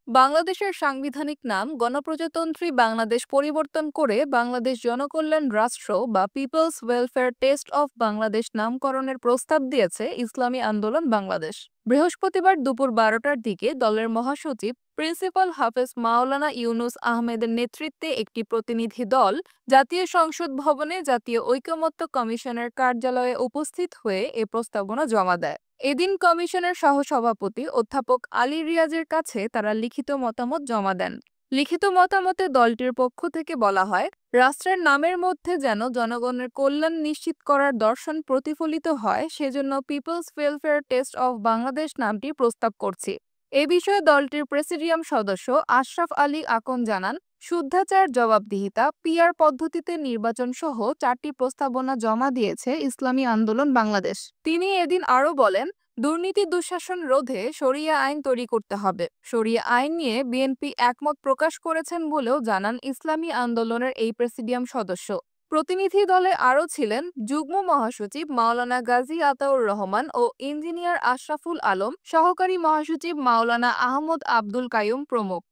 বাংলাদেশের সাংবিধানিক নাম গণপ্রজাতন্ত্রী বাংলাদেশ পরিবর্তন করে বাংলাদেশ জনকল্যাণ রাষ্ট্র বা people's welfare state of Bangladesh নামকরণের প্রস্তাব দিয়েছে ইসলামী আন্দোলন বাংলাদেশ। বৃহস্পতিবার দুপুর 12টার দিকে দলের মহাসচিব প্রিন্সিপাল হাফেজ মাওলানা ইউনুস আহমেদের নেতৃত্বে একটি প্রতিনিধি দল জাতীয় সংসদ ভবনে জাতীয় ঐকমত্য কমিশনের কার্যালয়ে উপস্থিত হয়ে এ প্রস্তাবনা জমা দেয়। এদিন কমিশনের সহসভাপতি অধ্যাপক আলী রিয়াজের কাছে তারা লিখিত মতামত জমা দেন। লিখিত মতামতে দলটির পক্ষ থেকে বলা হয়, রাষ্ট্রের নামের মধ্যে যেন জনগণের কল্যাণ নিশ্চিত করার দর্শন প্রতিফলিত হয়, সেজন্য people's welfare state of Bangladesh নামটি প্রস্তাব করছি। এ বিষয়ে দলটির প্রেসিডিয়াম সদস্য আশরাফ আলী আকন জানান, শুদ্ধাচার, জবাবদিহিতা, পিআর পদ্ধতিতে নির্বাচন সহ 4টি প্রস্তাবনা জমা দিয়েছে ইসলামী আন্দোলন বাংলাদেশ। তিনি এদিন আরও বলেন, দুর্নীতি দুঃশাসন রোধে শরিয়া আইন তৈরি করতে হবে। শরিয়া আইন নিয়ে বিএনপি একমত প্রকাশ করেছেন বলেও জানান ইসলামী আন্দোলনের এই প্রেসিডিয়াম সদস্য। প্রতিনিধি দলে আরও ছিলেন যুগ্ম মহাসচিব মাওলানা গাজী আতাউর রহমান ও ইঞ্জিনিয়ার আশরাফুল আলম, সহকারী মহাসচিব মাওলানা আহমদ আব্দুল কাইয়ুম প্রমুখ।